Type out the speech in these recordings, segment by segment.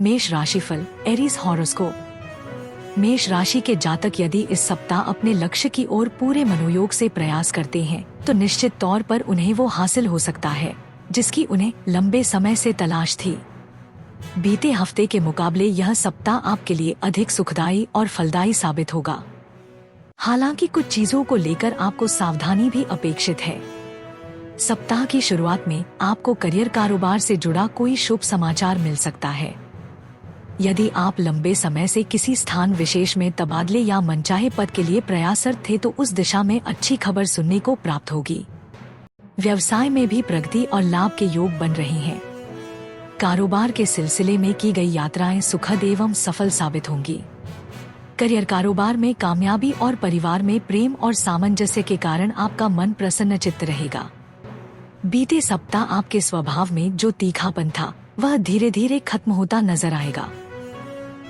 मेष राशिफल Aries horoscope. मेष राशि के जातक यदि इस सप्ताह अपने लक्ष्य की ओर पूरे मनोयोग से प्रयास करते हैं तो निश्चित तौर पर उन्हें वो हासिल हो सकता है जिसकी उन्हें लंबे समय से तलाश थी। बीते हफ्ते के मुकाबले यह सप्ताह आपके लिए अधिक सुखदायी और फलदायी साबित होगा। हालांकि कुछ चीजों को लेकर आपको सावधानी भी अपेक्षित है। सप्ताह की शुरुआत में आपको करियर कारोबार से जुड़ा कोई शुभ समाचार मिल सकता है। यदि आप लंबे समय से किसी स्थान विशेष में तबादले या मनचाहे पद के लिए प्रयासरत थे तो उस दिशा में अच्छी खबर सुनने को प्राप्त होगी। व्यवसाय में भी प्रगति और लाभ के योग बन रहे हैं। कारोबार के सिलसिले में की गई यात्राएं सुखद एवं सफल साबित होंगी। करियर कारोबार में कामयाबी और परिवार में प्रेम और सामंजस्य के कारण आपका मन प्रसन्नचित्त रहेगा। बीते सप्ताह आपके स्वभाव में जो तीखापन था वह धीरे धीरे खत्म होता नजर आएगा।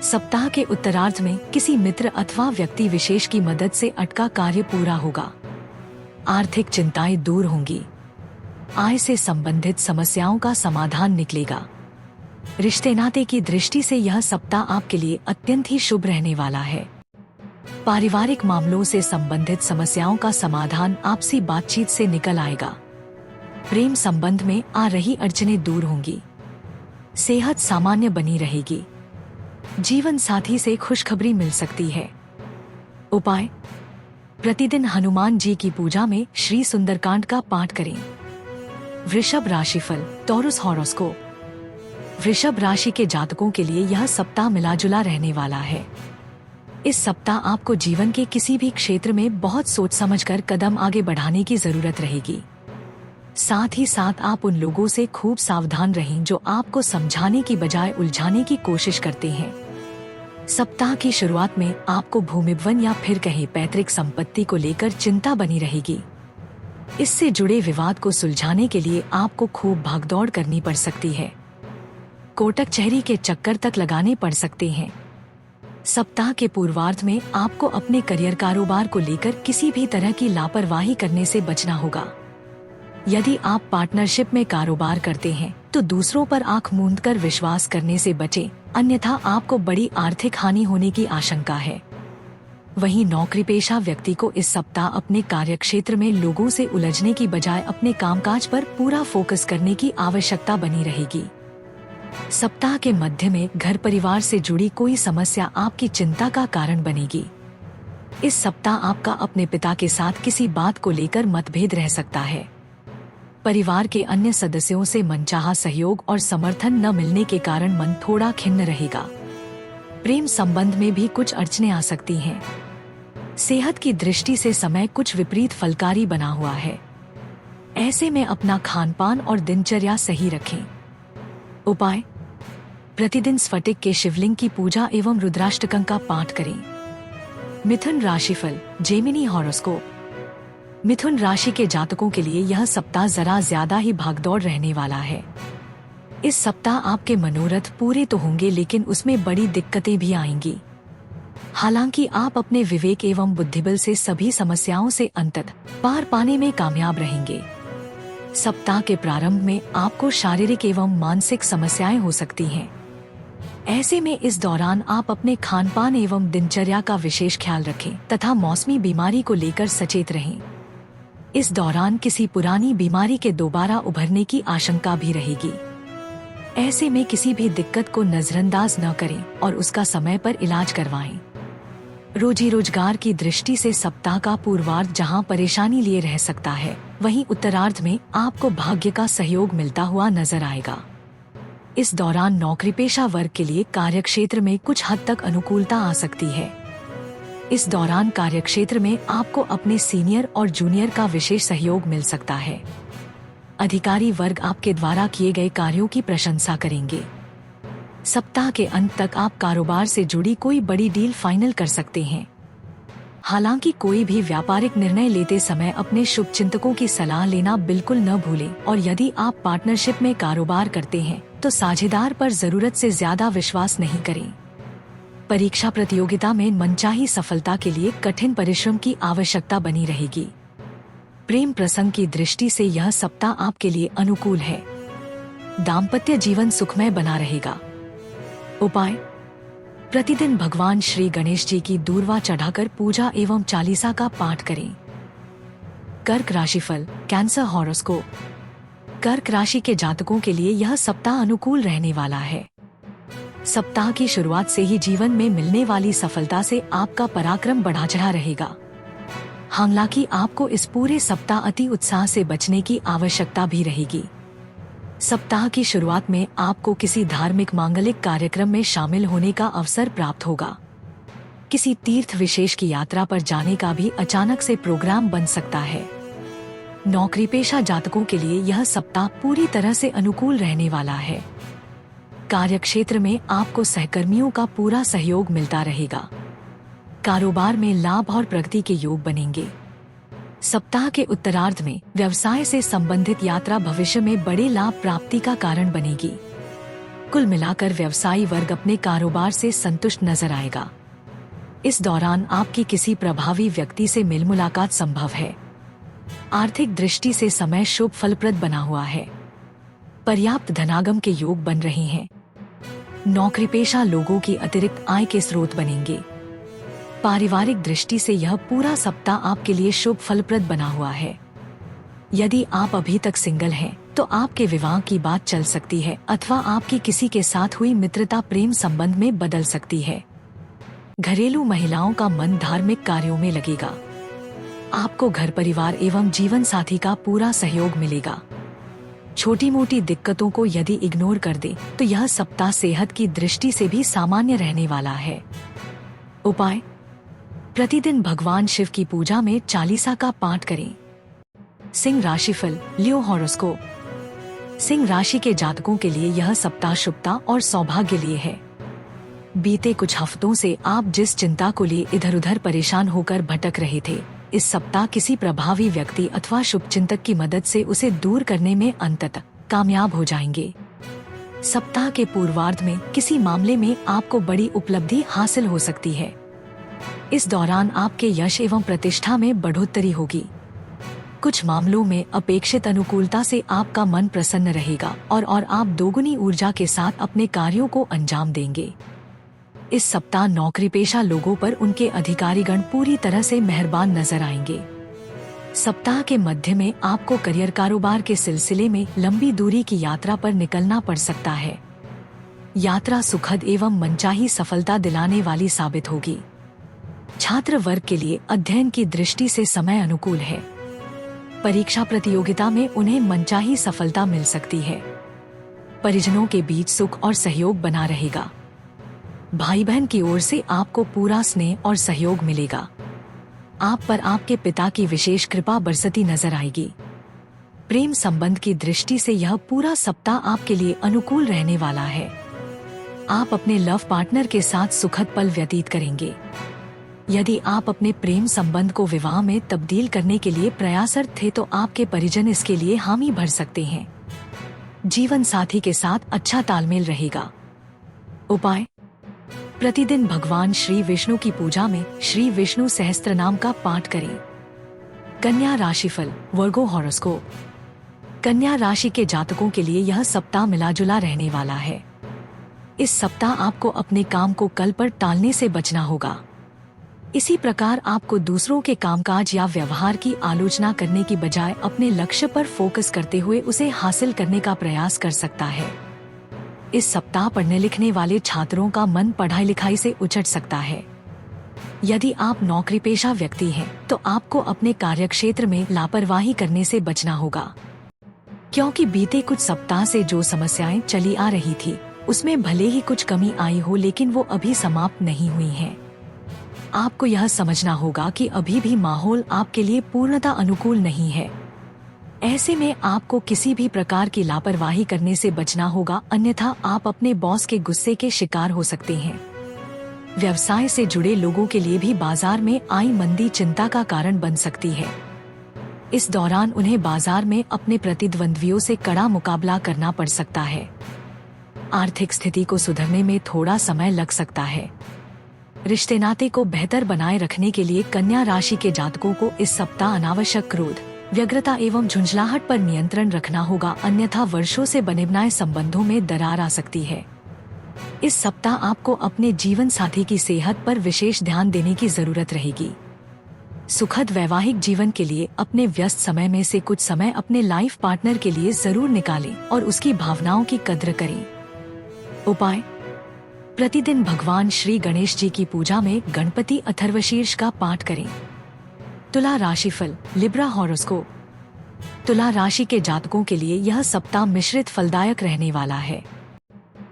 सप्ताह के उत्तरार्ध में किसी मित्र अथवा व्यक्ति विशेष की मदद से अटका कार्य पूरा होगा। आर्थिक चिंताएं दूर होंगी। आय से संबंधित समस्याओं का समाधान निकलेगा। रिश्ते नाते की दृष्टि से यह सप्ताह आपके लिए अत्यंत ही शुभ रहने वाला है। पारिवारिक मामलों से संबंधित समस्याओं का समाधान आपसी बातचीत से निकल आएगा। प्रेम संबंध में आ रही अड़चनें दूर होंगी। सेहत सामान्य बनी रहेगी। जीवन साथी से खुशखबरी मिल सकती है। उपाय: प्रतिदिन हनुमान जी की पूजा में श्री सुंदरकांड का पाठ करें। वृषभ राशिफल टॉरस हॉरोस्कोप। वृषभ राशि के जातकों के लिए यह सप्ताह मिलाजुला रहने वाला है। इस सप्ताह आपको जीवन के किसी भी क्षेत्र में बहुत सोच समझकर कदम आगे बढ़ाने की जरूरत रहेगी। साथ ही साथ आप उन लोगों से खूब सावधान रहें जो आपको समझाने की बजाय उलझाने की कोशिश करते हैं। सप्ताह की शुरुआत में आपको भूमिवन या फिर कहीं पैतृक संपत्ति को लेकर चिंता बनी रहेगी। इससे जुड़े विवाद को सुलझाने के लिए आपको खूब भागदौड़ करनी पड़ सकती है। कोटक कचहरी के चक्कर तक लगाने पड़ सकते हैं। सप्ताह के पूर्वार्ध में आपको अपने करियर कारोबार को लेकर किसी भी तरह की लापरवाही करने से बचना होगा। यदि आप पार्टनरशिप में कारोबार करते हैं तो दूसरों पर आंख मूंदकर विश्वास करने से बचें, अन्यथा आपको बड़ी आर्थिक हानि होने की आशंका है। वहीं नौकरी पेशा व्यक्ति को इस सप्ताह अपने कार्यक्षेत्र में लोगों से उलझने की बजाय अपने कामकाज पर पूरा फोकस करने की आवश्यकता बनी रहेगी। सप्ताह के मध्य में घर परिवार से जुड़ी कोई समस्या आपकी चिंता का कारण बनेगी। इस सप्ताह आपका अपने पिता के साथ किसी बात को लेकर मतभेद रह सकता है। परिवार के अन्य सदस्यों से मनचाहा सहयोग और समर्थन न मिलने के कारण मन थोड़ा खिन्न रहेगा। प्रेम संबंध में भी कुछ अड़चनें आ सकती हैं। सेहत की दृष्टि से समय कुछ विपरीत फलकारी बना हुआ है। ऐसे में अपना खानपान और दिनचर्या सही रखें। उपाय: प्रतिदिन स्फटिक के शिवलिंग की पूजा एवं रुद्राष्टकं का पाठ करें। मिथुन राशिफल जेमिनी हॉरोस्कोप। मिथुन राशि के जातकों के लिए यह सप्ताह जरा ज्यादा ही भागदौड़ रहने वाला है। इस सप्ताह आपके मनोरथ पूरे तो होंगे लेकिन उसमें बड़ी दिक्कतें भी आएंगी। हालांकि आप अपने विवेक एवं बुद्धिबल से सभी समस्याओं से अंततः पार पाने में कामयाब रहेंगे। सप्ताह के प्रारंभ में आपको शारीरिक एवं मानसिक समस्याएं हो सकती हैं। ऐसे में इस दौरान आप अपने खानपान एवं दिनचर्या का विशेष ख्याल रखें तथा मौसमी बीमारी को लेकर सचेत रहें। इस दौरान किसी पुरानी बीमारी के दोबारा उभरने की आशंका भी रहेगी। ऐसे में किसी भी दिक्कत को नजरअंदाज न करें और उसका समय पर इलाज करवाएं। रोजी रोजगार की दृष्टि से सप्ताह का पूर्वार्ध जहां परेशानी लिए रह सकता है, वहीं उत्तरार्ध में आपको भाग्य का सहयोग मिलता हुआ नजर आएगा। इस दौरान नौकरी पेशा वर्ग के लिए कार्यक्षेत्र में कुछ हद तक अनुकूलता आ सकती है। इस दौरान कार्यक्षेत्र में आपको अपने सीनियर और जूनियर का विशेष सहयोग मिल सकता है। अधिकारी वर्ग आपके द्वारा किए गए कार्यों की प्रशंसा करेंगे। सप्ताह के अंत तक आप कारोबार से जुड़ी कोई बड़ी डील फाइनल कर सकते हैं। हालांकि कोई भी व्यापारिक निर्णय लेते समय अपने शुभचिंतकों की सलाह लेना बिल्कुल न भूलें और यदि आप पार्टनरशिप में कारोबार करते हैं तो साझेदार पर जरूरत से ज्यादा विश्वास नहीं करें। परीक्षा प्रतियोगिता में मनचाही सफलता के लिए कठिन परिश्रम की आवश्यकता बनी रहेगी। प्रेम प्रसंग की दृष्टि से यह सप्ताह आपके लिए अनुकूल है। दाम्पत्य जीवन सुखमय बना रहेगा। उपाय: प्रतिदिन भगवान श्री गणेश जी की दूर्वा चढ़ाकर पूजा एवं चालीसा का पाठ करें। कर्क राशिफल, कैंसर हॉरोस्कोप। कर्क राशि के जातकों के लिए यह सप्ताह अनुकूल रहने वाला है। सप्ताह की शुरुआत से ही जीवन में मिलने वाली सफलता से आपका पराक्रम बढ़ा चढ़ा रहेगा। हालांकि आपको इस पूरे सप्ताह अति उत्साह से बचने की आवश्यकता भी रहेगी। सप्ताह की शुरुआत में आपको किसी धार्मिक मांगलिक कार्यक्रम में शामिल होने का अवसर प्राप्त होगा। किसी तीर्थ विशेष की यात्रा पर जाने का भी अचानक से प्रोग्राम बन सकता है। नौकरी पेशा जातकों के लिए यह सप्ताह पूरी तरह से अनुकूल रहने वाला है। कार्यक्षेत्र में आपको सहकर्मियों का पूरा सहयोग मिलता रहेगा। कारोबार में लाभ और प्रगति के योग बनेंगे। सप्ताह के उत्तरार्ध में व्यवसाय से संबंधित यात्रा भविष्य में बड़े लाभ प्राप्ति का कारण बनेगी। कुल मिलाकर व्यवसायी वर्ग अपने कारोबार से संतुष्ट नजर आएगा। इस दौरान आपकी किसी प्रभावी व्यक्ति से मिल मुलाकात संभव है। आर्थिक दृष्टि से समय शुभ फलप्रद बना हुआ है। पर्याप्त धनागम के योग बन रहे हैं। नौकरी पेशा लोगों की अतिरिक्त आय के स्रोत बनेंगे। पारिवारिक दृष्टि से यह पूरा सप्ताह आपके लिए शुभ फलप्रद बना हुआ है। यदि आप अभी तक सिंगल हैं, तो आपके विवाह की बात चल सकती है अथवा आपकी किसी के साथ हुई मित्रता प्रेम संबंध में बदल सकती है। घरेलू महिलाओं का मन धार्मिक कार्यों में लगेगा। आपको घर परिवार एवं जीवन साथी का पूरा सहयोग मिलेगा। छोटी मोटी दिक्कतों को यदि इग्नोर कर दे तो यह सप्ताह सेहत की दृष्टि से भी सामान्य रहने वाला है। उपाय: प्रतिदिन भगवान शिव की पूजा में चालीसा का पाठ करें। सिंह राशिफल, लियो हॉरोस्कोप। सिंह राशि के जातकों के लिए यह सप्ताह शुभता और सौभाग्य लिए है। बीते कुछ हफ्तों से आप जिस चिंता को लिए इधर उधर परेशान होकर भटक रहे थे, इस सप्ताह किसी प्रभावी व्यक्ति अथवा शुभचिंतक की मदद से उसे दूर करने में अंततः कामयाब हो जाएंगे। सप्ताह के पूर्वार्ध में किसी मामले में आपको बड़ी उपलब्धि हासिल हो सकती है। इस दौरान आपके यश एवं प्रतिष्ठा में बढ़ोतरी होगी। कुछ मामलों में अपेक्षित अनुकूलता से आपका मन प्रसन्न रहेगा और आप दोगुनी ऊर्जा के साथ अपने कार्यों को अंजाम देंगे। इस सप्ताह नौकरी पेशा लोगों पर उनके अधिकारीगण पूरी तरह से मेहरबान नजर आएंगे। सप्ताह के मध्य में आपको करियर कारोबार के सिलसिले में लंबी दूरी की यात्रा पर निकलना पड़ सकता है। यात्रा सुखद एवं मनचाही सफलता दिलाने वाली साबित होगी। छात्र वर्ग के लिए अध्ययन की दृष्टि से समय अनुकूल है। परीक्षा प्रतियोगिता में उन्हें मनचाही सफलता मिल सकती है। परिजनों के बीच सुख और सहयोग बना रहेगा। भाई बहन की ओर से आपको पूरा स्नेह और सहयोग मिलेगा। आप पर आपके पिता की विशेष कृपा बरसती नजर आएगी। प्रेम संबंध की दृष्टि से यह पूरा सप्ताह आपके लिए अनुकूल रहने वाला है। आप अपने लव पार्टनर के साथ सुखद पल व्यतीत करेंगे। यदि आप अपने प्रेम संबंध को विवाह में तब्दील करने के लिए प्रयासरत थे तो आपके परिजन इसके लिए हामी भर सकते हैं। जीवन साथी के साथ अच्छा तालमेल रहेगा। उपाय: प्रतिदिन भगवान श्री विष्णु की पूजा में श्री विष्णु सहस्त्र नाम का पाठ करें। कन्या राशिफल, वर्गो हॉरोस्कोप। कन्या राशि के जातकों के लिए यह सप्ताह मिलाजुला रहने वाला है। इस सप्ताह आपको अपने काम को कल पर टालने से बचना होगा। इसी प्रकार आपको दूसरों के कामकाज या व्यवहार की आलोचना करने की बजाय अपने लक्ष्य पर फोकस करते हुए उसे हासिल करने का प्रयास कर सकता है। इस सप्ताह पढ़ने लिखने वाले छात्रों का मन पढ़ाई लिखाई से उचट सकता है। यदि आप नौकरी पेशा व्यक्ति हैं, तो आपको अपने कार्यक्षेत्र में लापरवाही करने से बचना होगा, क्योंकि बीते कुछ सप्ताह से जो समस्याएं चली आ रही थी, उसमें भले ही कुछ कमी आई हो, लेकिन वो अभी समाप्त नहीं हुई हैं। आपको यह समझना होगा कि अभी भी माहौल आपके लिए पूर्णतः अनुकूल नहीं है। ऐसे में आपको किसी भी प्रकार की लापरवाही करने से बचना होगा, अन्यथा आप अपने बॉस के गुस्से के शिकार हो सकते हैं। व्यवसाय से जुड़े लोगों के लिए भी बाजार में आई मंदी चिंता का कारण बन सकती है। इस दौरान उन्हें बाजार में अपने प्रतिद्वंद्वियों से कड़ा मुकाबला करना पड़ सकता है। आर्थिक स्थिति को सुधरने में थोड़ा समय लग सकता है। रिश्ते नाते को बेहतर बनाए रखने के लिए कन्या राशि के जातकों को इस सप्ताह अनावश्यक क्रोध, व्यग्रता एवं झुंझलाहट पर नियंत्रण रखना होगा, अन्यथा वर्षों से बने बनाए संबंधों में दरार आ सकती है। इस सप्ताह आपको अपने जीवन साथी की सेहत पर विशेष ध्यान देने की जरूरत रहेगी। सुखद वैवाहिक जीवन के लिए अपने व्यस्त समय में से कुछ समय अपने लाइफ पार्टनर के लिए जरूर निकालें और उसकी भावनाओं की कद्र करें। उपाय: प्रतिदिन भगवान श्री गणेश जी की पूजा में गणपति अथर्वशीर्ष का पाठ करें। तुला राशिफल, लिब्रा हॉरोस्कोप। तुला राशि के जातकों के लिए यह सप्ताह मिश्रित फलदायक रहने वाला है।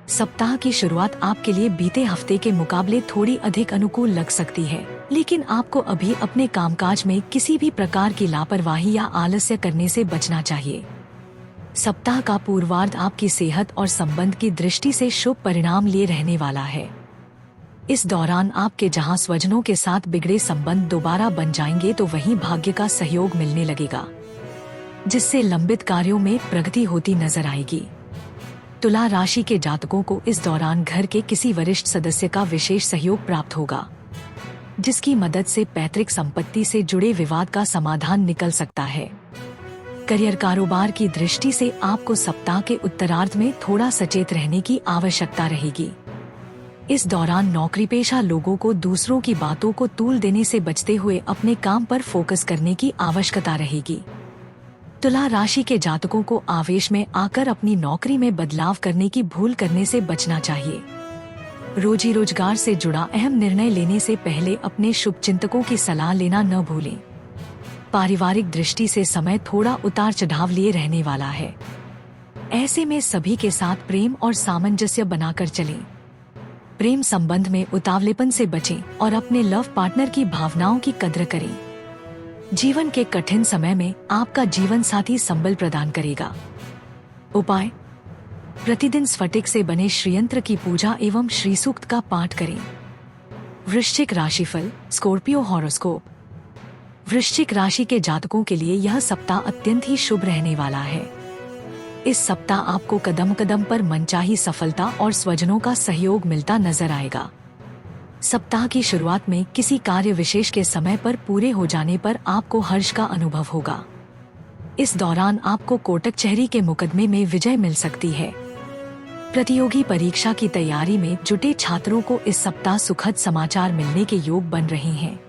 सप्ताह की शुरुआत आपके लिए बीते हफ्ते के मुकाबले थोड़ी अधिक अनुकूल लग सकती है, लेकिन आपको अभी अपने कामकाज में किसी भी प्रकार की लापरवाही या आलस्य करने से बचना चाहिए। सप्ताह का पूर्वार्ध आपकी सेहत और संबंध की दृष्टि से शुभ परिणाम लिए रहने वाला है। इस दौरान आपके जहां स्वजनों के साथ बिगड़े संबंध दोबारा बन जाएंगे, तो वहीं भाग्य का सहयोग मिलने लगेगा, जिससे लंबित कार्यों में प्रगति होती नजर आएगी। तुला राशि के जातकों को इस दौरान घर के किसी वरिष्ठ सदस्य का विशेष सहयोग प्राप्त होगा, जिसकी मदद से पैतृक संपत्ति से जुड़े विवाद का समाधान निकल सकता है। करियर कारोबार की दृष्टि से आपको सप्ताह के उत्तरार्ध में थोड़ा सचेत रहने की आवश्यकता रहेगी। इस दौरान नौकरी पेशा लोगों को दूसरों की बातों को तूल देने से बचते हुए अपने काम पर फोकस करने की आवश्यकता रहेगी। तुला राशि के जातकों को आवेश में आकर अपनी नौकरी में बदलाव करने की भूल करने से बचना चाहिए। रोजी रोजगार से जुड़ा अहम निर्णय लेने से पहले अपने शुभ चिंतकों की सलाह लेना न भूलें। पारिवारिक दृष्टि से समय थोड़ा उतार चढ़ाव लिए रहने वाला है। ऐसे में सभी के साथ प्रेम और सामंजस्य बनाकर चलें। प्रेम संबंध में उतावलेपन से बचें और अपने लव पार्टनर की भावनाओं की कद्र करें। जीवन के कठिन समय में आपका जीवन साथी संबल प्रदान करेगा। उपाय: प्रतिदिन स्फटिक से बने श्रीयंत्र की पूजा एवं श्री सूक्त का पाठ करें। वृश्चिक राशिफल, स्कॉर्पियो हॉरोस्कोप। वृश्चिक राशि के जातकों के लिए यह सप्ताह अत्यंत ही शुभ रहने वाला है। इस सप्ताह आपको कदम कदम पर मनचाही सफलता और स्वजनों का सहयोग मिलता नजर आएगा। सप्ताह की शुरुआत में किसी कार्य विशेष के समय पर पूरे हो जाने पर आपको हर्ष का अनुभव होगा। इस दौरान आपको कोर्ट कचहरी के मुकदमे में विजय मिल सकती है। प्रतियोगी परीक्षा की तैयारी में जुटे छात्रों को इस सप्ताह सुखद समाचार मिलने के योग बन रहे हैं।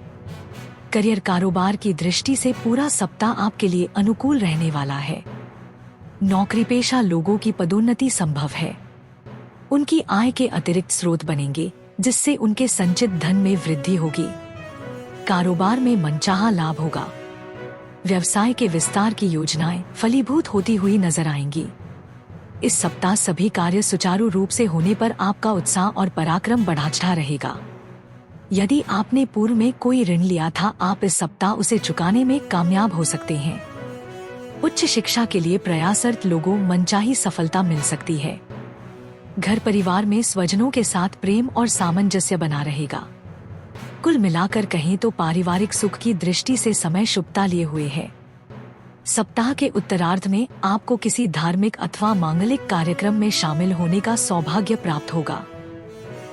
करियर कारोबार की दृष्टि से पूरा सप्ताह आपके लिए अनुकूल रहने वाला है। नौकरी पेशा लोगों की पदोन्नति संभव है। उनकी आय के अतिरिक्त स्रोत बनेंगे, जिससे उनके संचित धन में वृद्धि होगी। कारोबार में मनचाहा लाभ होगा। व्यवसाय के विस्तार की योजनाएं फलीभूत होती हुई नजर आएंगी। इस सप्ताह सभी कार्य सुचारू रूप से होने पर आपका उत्साह और पराक्रम बढ़ा रहेगा। यदि आपने पूर्व में कोई ऋण लिया था, आप इस सप्ताह उसे चुकाने में कामयाब हो सकते हैं। उच्च शिक्षा के लिए प्रयासरत लोगों मनचाही सफलता मिल सकती है। घर परिवार में स्वजनों के साथ प्रेम और सामंजस्य बना रहेगा। कुल मिलाकर कहें तो पारिवारिक सुख की दृष्टि से समय शुभता लिए हुए है। सप्ताह के उत्तरार्ध में आपको किसी धार्मिक अथवा मांगलिक कार्यक्रम में शामिल होने का सौभाग्य प्राप्त होगा।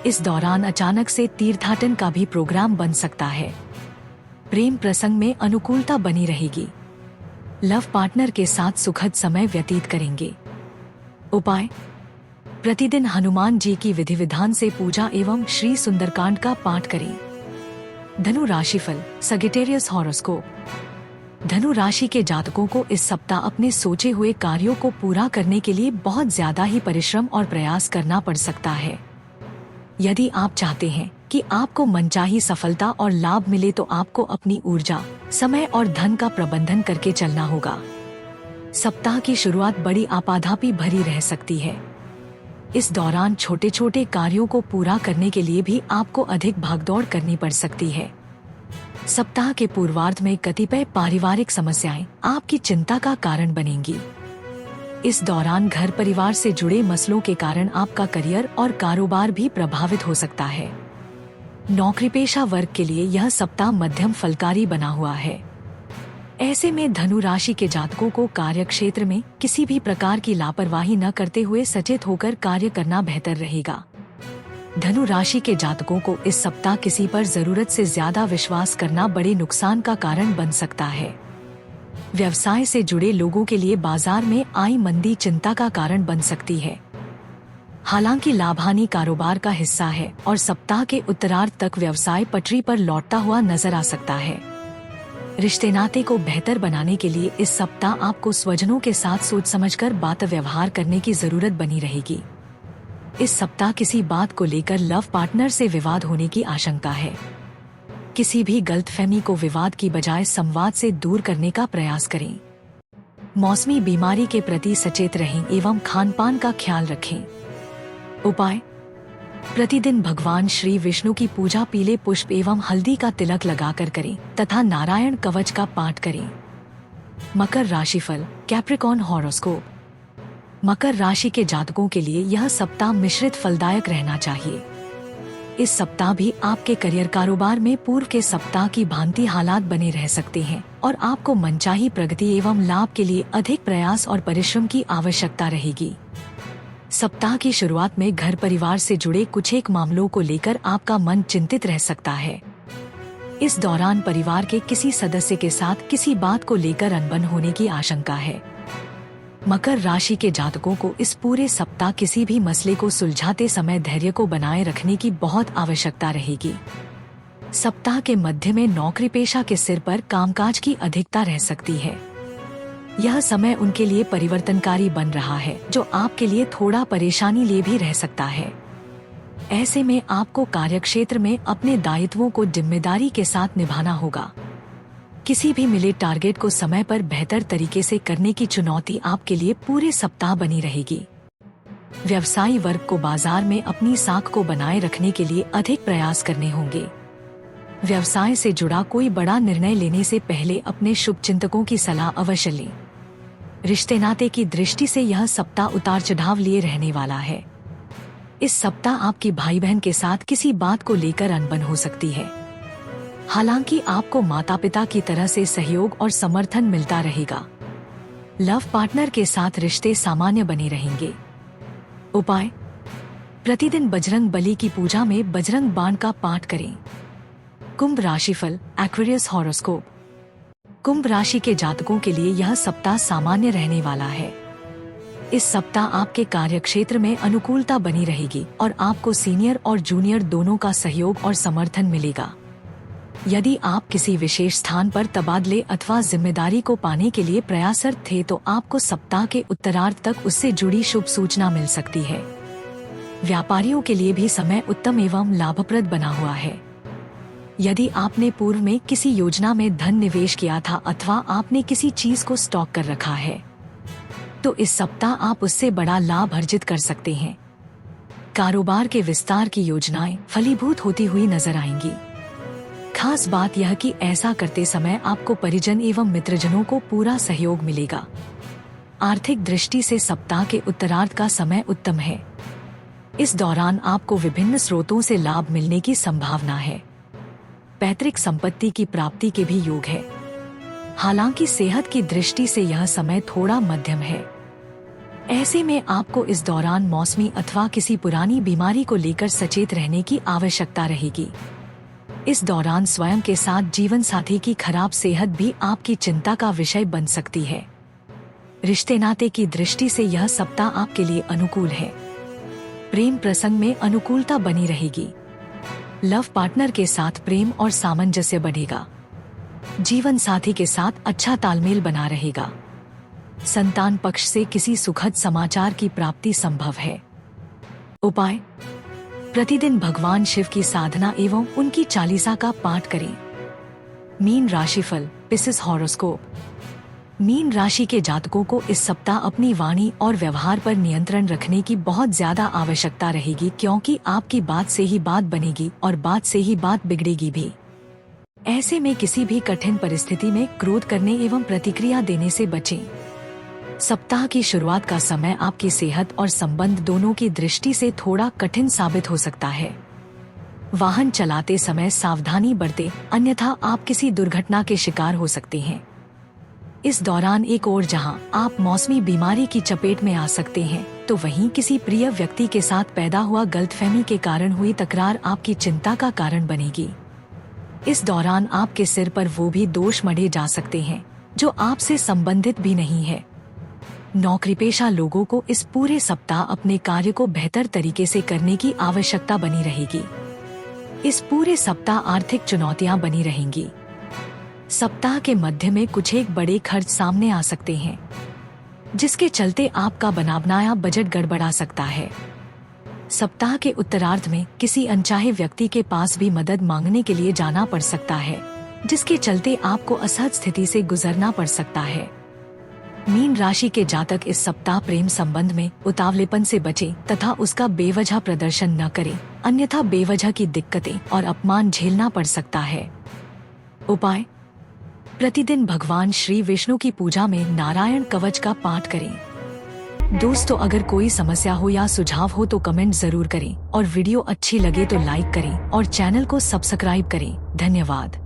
इस दौरान अचानक से तीर्थाटन का भी प्रोग्राम बन सकता है। प्रेम प्रसंग में अनुकूलता बनी रहेगी। लव पार्टनर के साथ सुखद समय व्यतीत करेंगे। उपाय: प्रतिदिन हनुमान जी की विधि विधान से पूजा एवं श्री सुंदरकांड का पाठ करें। धनु राशिफल, सगिटेरियस हॉरोस्कोप। धनु राशि के जातकों को इस सप्ताह अपने सोचे हुए कार्यों को पूरा करने के लिए बहुत ज्यादा ही परिश्रम और प्रयास करना पड़ सकता है। यदि आप चाहते हैं कि आपको मनचाही सफलता और लाभ मिले, तो आपको अपनी ऊर्जा, समय और धन का प्रबंधन करके चलना होगा। सप्ताह की शुरुआत बड़ी आपाधापी भरी रह सकती है। इस दौरान छोटे छोटे कार्यों को पूरा करने के लिए भी आपको अधिक भागदौड़ करनी पड़ सकती है। सप्ताह के पूर्वार्ध में कतिपय पारिवारिक समस्याएं आपकी चिंता का कारण बनेंगी। इस दौरान घर परिवार से जुड़े मसलों के कारण आपका करियर और कारोबार भी प्रभावित हो सकता है। नौकरी पेशा वर्ग के लिए यह सप्ताह मध्यम फलकारी बना हुआ है। ऐसे में धनु राशि के जातकों को कार्य क्षेत्र में किसी भी प्रकार की लापरवाही न करते हुए सचेत होकर कार्य करना बेहतर रहेगा। धनु राशि के जातकों को इस सप्ताह किसी पर जरूरत से ज्यादा विश्वास करना बड़े नुकसान का कारण बन सकता है। व्यवसाय से जुड़े लोगों के लिए बाजार में आई मंदी चिंता का कारण बन सकती है। हालांकि लाभ-हानि कारोबार का हिस्सा है और सप्ताह के उत्तरार्ध तक व्यवसाय पटरी पर लौटता हुआ नजर आ सकता है। रिश्ते नाते को बेहतर बनाने के लिए इस सप्ताह आपको स्वजनों के साथ सोच समझकर बात व्यवहार करने की जरूरत बनी रहेगी। इस सप्ताह किसी बात को लेकर लव पार्टनर से विवाद होने की आशंका है। किसी भी गलतफहमी को विवाद की बजाय संवाद से दूर करने का प्रयास करें। मौसमी बीमारी के प्रति सचेत रहें एवं खान-पान का ख्याल रखें। उपाय: प्रतिदिन भगवान श्री विष्णु की पूजा पीले पुष्प एवं हल्दी का तिलक लगाकर करें तथा नारायण कवच का पाठ करें। मकर राशिफल, कैप्रिकॉर्न हॉरोस्कोप। मकर राशि के जातकों के लिए यह सप्ताह मिश्रित फलदायक रहना चाहिए। इस सप्ताह भी आपके करियर कारोबार में पूर्व के सप्ताह की भांति हालात बने रह सकते हैं और आपको मनचाही प्रगति एवं लाभ के लिए अधिक प्रयास और परिश्रम की आवश्यकता रहेगी। सप्ताह की शुरुआत में घर परिवार से जुड़े कुछ एक मामलों को लेकर आपका मन चिंतित रह सकता है। इस दौरान परिवार के किसी सदस्य के साथ किसी बात को लेकर अनबन होने की आशंका है। मकर राशि के जातकों को इस पूरे सप्ताह किसी भी मसले को सुलझाते समय धैर्य को बनाए रखने की बहुत आवश्यकता रहेगी। सप्ताह के मध्य में नौकरी पेशा के सिर पर कामकाज की अधिकता रह सकती है। यह समय उनके लिए परिवर्तनकारी बन रहा है, जो आपके लिए थोड़ा परेशानी लिए भी रह सकता है। ऐसे में आपको कार्यक्षेत्र में अपने दायित्वों को जिम्मेदारी के साथ निभाना होगा। किसी भी मिले टारगेट को समय पर बेहतर तरीके से करने की चुनौती आपके लिए पूरे सप्ताह बनी रहेगी। व्यवसायी वर्ग को बाजार में अपनी साख को बनाए रखने के लिए अधिक प्रयास करने होंगे। व्यवसाय से जुड़ा कोई बड़ा निर्णय लेने से पहले अपने शुभचिंतकों की सलाह अवश्य लें। रिश्ते नाते की दृष्टि से यह सप्ताह उतार चढ़ाव लिए रहने वाला है। इस सप्ताह आपकी भाई बहन के साथ किसी बात को लेकर अनबन हो सकती है। हालांकि आपको माता पिता की तरह से सहयोग और समर्थन मिलता रहेगा। लव पार्टनर के साथ रिश्ते सामान्य बने रहेंगे। उपाय: प्रतिदिन बजरंग बली की पूजा में बजरंग बाण का पाठ करें। कुंभ राशिफल, एक्वेरियस हॉरोस्कोप। कुंभ राशि के जातकों के लिए यह सप्ताह सामान्य रहने वाला है। इस सप्ताह आपके कार्यक्षेत्र में अनुकूलता बनी रहेगी और आपको सीनियर और जूनियर दोनों का सहयोग और समर्थन मिलेगा। यदि आप किसी विशेष स्थान पर तबादले अथवा जिम्मेदारी को पाने के लिए प्रयासरत थे तो आपको सप्ताह के उत्तरार्ध तक उससे जुड़ी शुभ सूचना मिल सकती है। व्यापारियों के लिए भी समय उत्तम एवं लाभप्रद बना हुआ है। यदि आपने पूर्व में किसी योजना में धन निवेश किया था अथवा आपने किसी चीज को स्टॉक कर रखा है, तो इस सप्ताह आप उससे बड़ा लाभ अर्जित कर सकते हैं। कारोबार के विस्तार की योजनाएं फलीभूत होती हुई नजर आएंगी। खास बात यह कि ऐसा करते समय आपको परिजन एवं मित्रजनों को पूरा सहयोग मिलेगा। आर्थिक दृष्टि से सप्ताह के उत्तरार्ध का समय उत्तम है। इस दौरान आपको विभिन्न स्रोतों से लाभ मिलने की संभावना है। पैतृक संपत्ति की प्राप्ति के भी योग है। हालांकि सेहत की दृष्टि से यह समय थोड़ा मध्यम है। ऐसे में आपको इस दौरान मौसमी अथवा किसी पुरानी बीमारी को लेकर सचेत रहने की आवश्यकता रहेगी। इस दौरान स्वयं के साथ जीवन साथी की खराब सेहत भी आपकी चिंता का विषय बन सकती है। रिश्ते नाते की दृष्टि से यह सप्ताह आपके लिए अनुकूल है। प्रेम प्रसंग में अनुकूलता बनी रहेगी। लव पार्टनर के साथ प्रेम और सामंजस्य बढ़ेगा। जीवन साथी के साथ अच्छा तालमेल बना रहेगा। संतान पक्ष से किसी सुखद समाचार की प्राप्ति संभव है। उपाय: प्रतिदिन भगवान शिव की साधना एवं उनकी चालीसा का पाठ करें। मीन राशिफल, पिसिस हॉरोस्कोप। मीन राशि के जातकों को इस सप्ताह अपनी वाणी और व्यवहार पर नियंत्रण रखने की बहुत ज्यादा आवश्यकता रहेगी, क्योंकि आपकी बात से ही बात बनेगी और बात से ही बात बिगड़ेगी भी। ऐसे में किसी भी कठिन परिस्थिति में क्रोध करने एवं प्रतिक्रिया देने से बचें। सप्ताह की शुरुआत का समय आपकी सेहत और संबंध दोनों की दृष्टि से थोड़ा कठिन साबित हो सकता है। वाहन चलाते समय सावधानी बरतें, अन्यथा आप किसी दुर्घटना के शिकार हो सकते हैं। इस दौरान एक ओर जहां आप मौसमी बीमारी की चपेट में आ सकते हैं, तो वहीं किसी प्रिय व्यक्ति के साथ पैदा हुआ गलतफहमी के कारण हुई तकरार आपकी चिंता का कारण बनेगी। इस दौरान आपके सिर पर वो भी दोष मढ़े जा सकते हैं जो आपसे संबंधित भी नहीं है। नौकरीपेशा लोगों को इस पूरे सप्ताह अपने कार्य को बेहतर तरीके से करने की आवश्यकता बनी रहेगी। इस पूरे सप्ताह आर्थिक चुनौतियां बनी रहेंगी। सप्ताह के मध्य में कुछ एक बड़े खर्च सामने आ सकते हैं, जिसके चलते आपका बना बनाया बजट गड़बड़ा सकता है। सप्ताह के उत्तरार्ध में किसी अनचाहे व्यक्ति के पास भी मदद मांगने के लिए जाना पड़ सकता है, जिसके चलते आपको असहज स्थिति से गुजरना पड़ सकता है। मीन राशि के जातक इस सप्ताह प्रेम संबंध में उतावलेपन से बचें तथा उसका बेवजह प्रदर्शन न करें, अन्यथा बेवजह की दिक्कतें और अपमान झेलना पड़ सकता है। उपाय: प्रतिदिन भगवान श्री विष्णु की पूजा में नारायण कवच का पाठ करें। दोस्तों, अगर कोई समस्या हो या सुझाव हो तो कमेंट जरूर करें और वीडियो अच्छी लगे तो लाइक करें और चैनल को सब्सक्राइब करें। धन्यवाद।